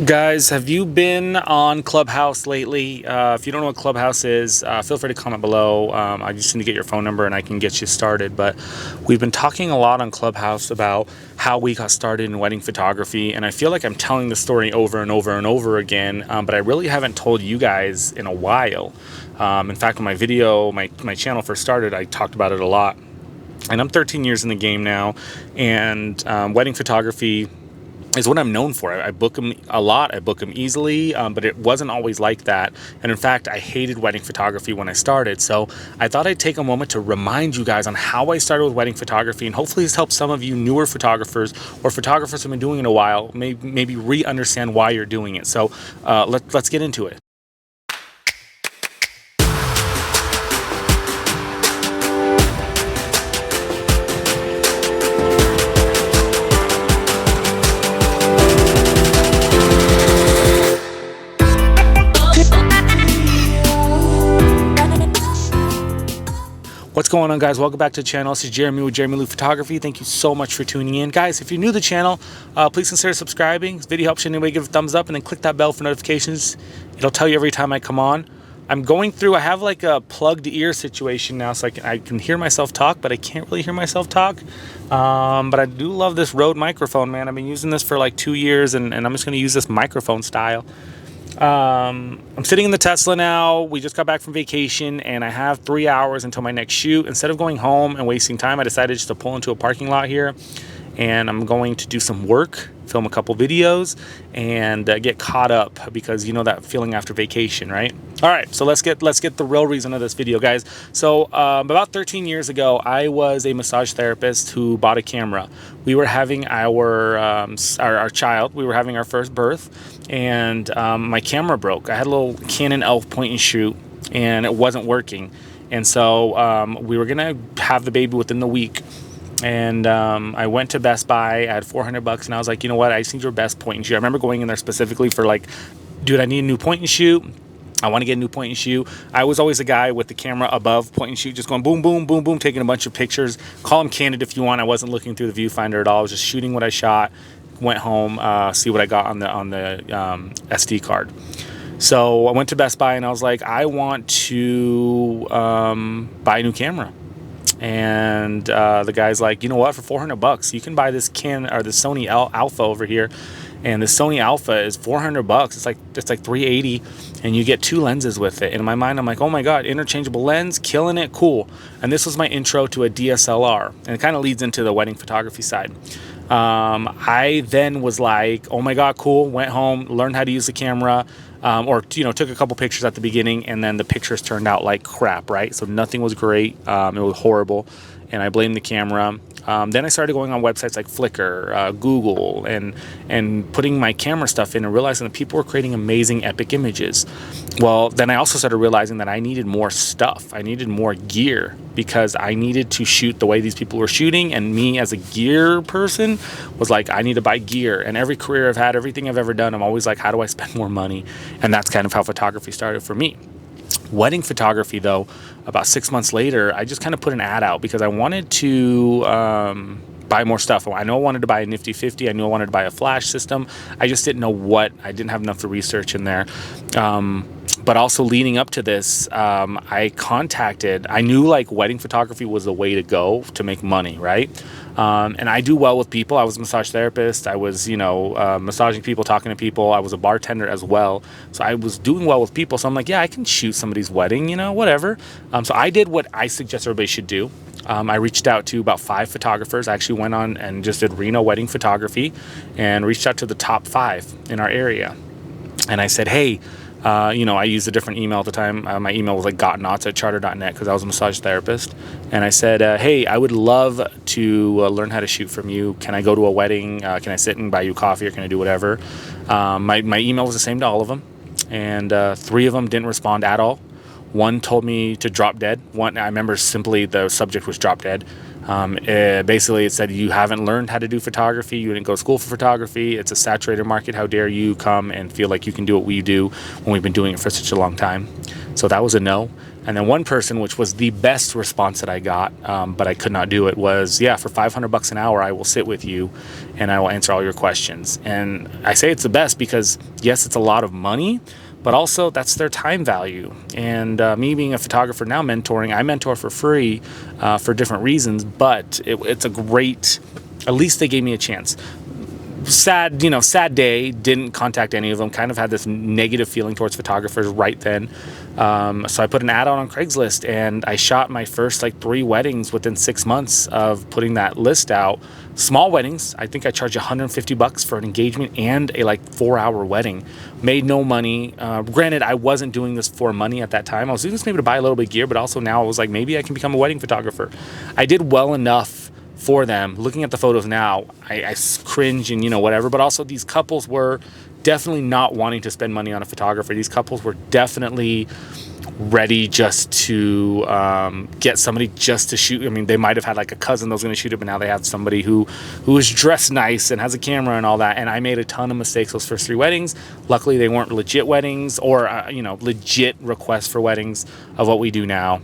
Guys, have you been on Clubhouse lately? If you don't know what Clubhouse is, feel free to comment below. I just need to get your phone number and I can get you started. But we've been talking a lot on Clubhouse about how we got started in wedding photography. And I feel like I'm telling the story over and over and over again, but I really haven't told you guys in a while. In fact, when my video, my channel first started, I talked about it a lot. And I'm 13 years in the game now, and wedding photography is what I'm known for. I book them a lot. I book them easily, but it wasn't always like that. And in fact, I hated wedding photography when I started. So I thought I'd take a moment to remind you guys on how I started with wedding photography, and hopefully this helps some of you newer photographers or photographers who've been doing it a while, maybe re-understand why you're doing it. So let's get into it. What's going on, guys? Welcome back to the channel. This is Jeramie with Jeramie Photography. Thank you so much for tuning in. Guys, if you're new to the channel, please consider subscribing. This video helps you anyway. Give it a thumbs up and then click that bell for notifications. It'll tell you every time I come on. I'm going through, I have like a plugged ear situation now, so I can hear myself talk, but I can't really hear myself talk. But I do love this Rode microphone, man. I've been using this for like 2 years, and I'm just going to use this microphone style. I'm sitting in the Tesla now. We just got back from vacation and I have 3 hours until my next shoot. Instead of going home and wasting time, I decided just to pull into a parking lot here, and I'm going to do some work, film a couple videos, and get caught up, because you know that feeling after vacation, right? All right, so let's get the real reason of this video, guys. So about 13 years ago, I was a massage therapist who bought a camera. We were having our child. We were having our first birth, and my camera broke. I had a little Canon ELPH point and shoot, and it wasn't working. And so we were gonna have the baby within the week. And I went to Best Buy. I had $400 and I was like, you know what, I just need your best point and shoot. I remember going in there specifically for like, dude, I need a new point and shoot. I want to get a new point and shoot. I was always a guy with the camera above point and shoot, just going boom, boom, boom, boom, taking a bunch of pictures. Call them candid if you want. I wasn't looking through the viewfinder at all. I was just shooting what I shot, went home, see what I got on the SD card. So I went to Best Buy and I was like, I want to buy a new camera. And the guy's like, you know what, for $400 you can buy this Sony Alpha over here, and the Sony Alpha is $400. It's like $380, and you get 2 lenses with it. And in my mind, I'm like, oh my god, interchangeable lens, killing it, cool. And this was my intro to a DSLR, and it kind of leads into the wedding photography side. I then was like, oh my god, cool. Went home, learned how to use the camera, or took a couple pictures at the beginning, and then the pictures turned out like crap, right? So nothing was great. It was horrible, and I blamed the camera. Then I started going on websites like Flickr, Google, and putting my camera stuff in, and realizing that people were creating amazing, epic images. Well, then I also started realizing that I needed more stuff. I needed more gear, because I needed to shoot the way these people were shooting, and me as a gear person was like, I need to buy gear. And every career I've had, everything I've ever done, I'm always like, how do I spend more money? And that's kind of how photography started for me. Wedding photography, though, about 6 months later, I just kind of put an ad out because I wanted to buy more stuff. I know I wanted to buy a Nifty 50. I knew I wanted to buy a flash system. I just didn't know what. I didn't have enough of the research in there. But also leading up to this, I knew like wedding photography was the way to go to make money, right? And I do well with people. I was a massage therapist. I was, massaging people, talking to people. I was a bartender as well. So I was doing well with people. So I'm like, yeah, I can shoot somebody's wedding, whatever. So I did what I suggest everybody should do. I reached out to about 5 photographers. I actually went on and just did Reno wedding photography and reached out to the top 5 in our area. And I said, hey, I used a different email at the time. My email was like gotknots@charter.net, because I was a massage therapist. And I said, hey, I would love to learn how to shoot from you. Can I go to a wedding? Can I sit and buy you coffee, or can I do whatever? My email was the same to all of them. And 3 of them didn't respond at all. 1 told me to drop dead. 1, I remember simply the subject was drop dead. Basically, it said you haven't learned how to do photography. You didn't go to school for photography. It's a saturated market. How dare you come and feel like you can do what we do when we've been doing it for such a long time? So that was a no. And then one person, which was the best response that I got, but I could not do it, was, yeah, for $500 an hour, I will sit with you and I will answer all your questions. And I say it's the best because, yes, it's a lot of money, but also that's their time value. And me being a photographer now mentoring, I mentor for free for different reasons, but it's a great, at least they gave me a chance. Sad day, didn't contact any of them, kind of had this negative feeling towards photographers right then. So I put an ad out on Craigslist and I shot my first like 3 weddings within 6 months of putting that list out. Small weddings. I think I charged $150 for an engagement and a like 4-hour wedding. Made no money. Granted, I wasn't doing this for money at that time. I was doing this maybe to buy a little bit of gear, but also now I was like, maybe I can become a wedding photographer. I did well enough for them. Looking at the photos now, I cringe and whatever, but also these couples were definitely not wanting to spend money on a photographer. These couples were definitely ready just to get somebody just to shoot. I mean, they might have had like a cousin that was going to shoot it, but now they have somebody who is dressed nice and has a camera and all that. And I made a ton of mistakes those first 3 weddings. Luckily, they weren't legit weddings or legit requests for weddings of what we do now.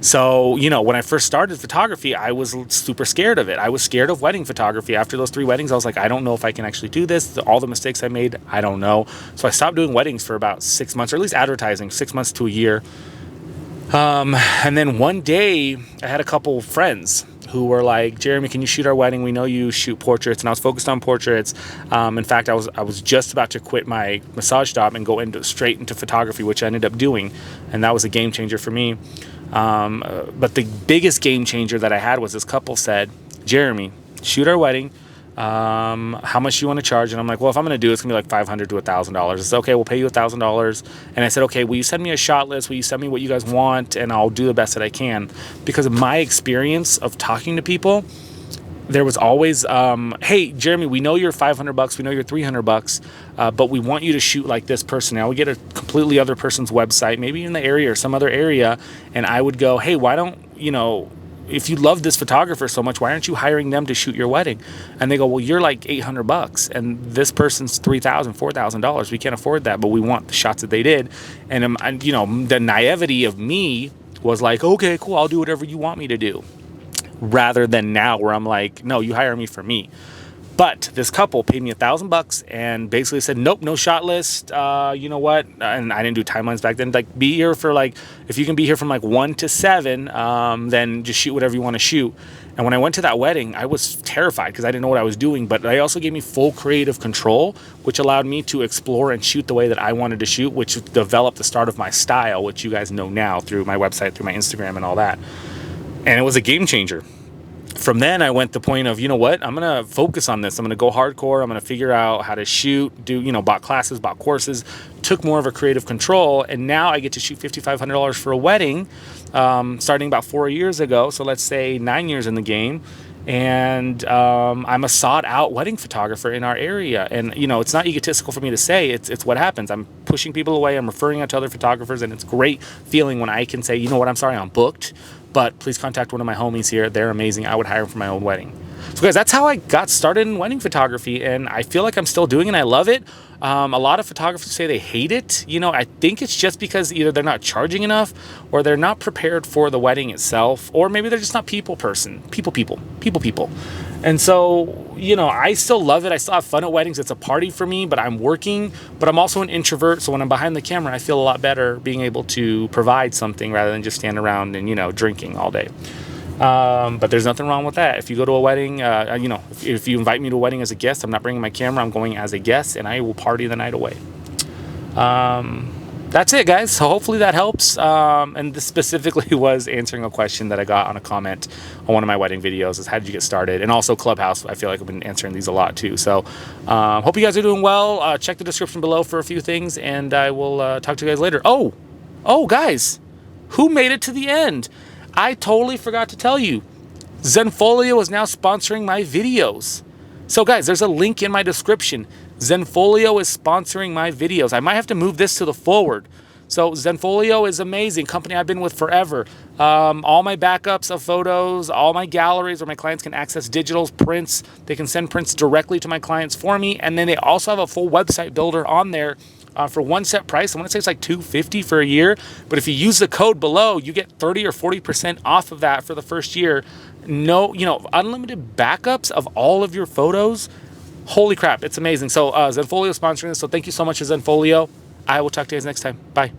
So, when I first started photography, I was super scared of it. I was scared of wedding photography. After those 3 weddings, I was like, I don't know if I can actually do this. All the mistakes I made, I don't know. So I stopped doing weddings for about 6 months, or at least advertising, 6 months to a year. And then one day I had a couple friends who were like, Jeramie, can you shoot our wedding? We know you shoot portraits. And I was focused on portraits. In fact, I was just about to quit my massage shop and go straight into photography, which I ended up doing. And that was a game changer for me. But the biggest game changer that I had was this couple said, Jeramie, shoot our wedding. How much do you want to charge? And I'm like, well, if I'm going to do it, it's going to be like $500 to $1,000. It's okay. We'll pay you $1,000. And I said, okay, will you send me a shot list? Will you send me what you guys want? And I'll do the best that I can. Because of my experience of talking to people, there was always, hey, Jeramie, we know you're $500, we know you're $300, but we want you to shoot like this person. Now we get a completely other person's website, maybe in the area or some other area, and I would go, hey, why don't, if you love this photographer so much, why aren't you hiring them to shoot your wedding? And they go, well, you're like $800, and this person's $3,000, $4,000. We can't afford that, but we want the shots that they did. And the naivety of me was like, okay, cool, I'll do whatever you want me to do. Rather than now where I'm like, no, you hire me for me. But this couple paid me $1,000 and basically said, nope, no shot list. You know what? And I didn't do timelines back then. Like, be here for if you can be here from 1 to 7, then just shoot whatever you want to shoot. And when I went to that wedding, I was terrified because I didn't know what I was doing. But they also gave me full creative control, which allowed me to explore and shoot the way that I wanted to shoot, which developed the start of my style, which you guys know now through my website, through my Instagram and all that. And it was a game changer. From then, I went to the point of, you know what, I'm going to focus on this. I'm going to go hardcore. I'm going to figure out how to shoot, bought classes, bought courses, took more of a creative control. And now I get to shoot $5,500 for a wedding, starting about 4 years ago. So let's say 9 years in the game. And I'm a sought out wedding photographer in our area. And, it's not egotistical for me to say, it's what happens. I'm pushing people away. I'm referring out to other photographers. And it's a great feeling when I can say, you know what, I'm sorry, I'm booked, but please contact one of my homies here. They're amazing. I would hire them for my own wedding. So guys, that's how I got started in wedding photography. And I feel like I'm still doing it and I love it. A lot of photographers say they hate it. I think it's just because either they're not charging enough or they're not prepared for the wedding itself, or maybe they're just not people. And so, I still love it. I still have fun at weddings. It's a party for me, but I'm working, but I'm also an introvert. So when I'm behind the camera, I feel a lot better being able to provide something rather than just stand around and, drinking all day. But there's nothing wrong with that. If you go to a wedding, if you invite me to a wedding as a guest, I'm not bringing my camera. I'm going as a guest, and I will party the night away. That's it, guys. So hopefully that helps. And this specifically was answering a question that I got on a comment on one of my wedding videos, is how did you get started? And also Clubhouse. I feel like I've been answering these a lot too. So hope you guys are doing well. Check the description below for a few things, and I will talk to you guys later. Oh, guys, who made it to the end? I totally forgot to tell you. Zenfolio is now sponsoring my videos. So guys, there's a link in my description. Zenfolio is sponsoring my videos. I might have to move this to the forward. So Zenfolio is amazing, company I've been with forever. All my backups of photos, all my galleries where my clients can access digitals, prints. They can send prints directly to my clients for me. And then they also have a full website builder on there for one set price. I want to say it's like $250 for a year. But if you use the code below, you get 30 or 40% off of that for the first year. No, unlimited backups of all of your photos. Holy crap, it's amazing. So Zenfolio is sponsoring this. So thank you so much to Zenfolio. I will talk to you guys next time. Bye.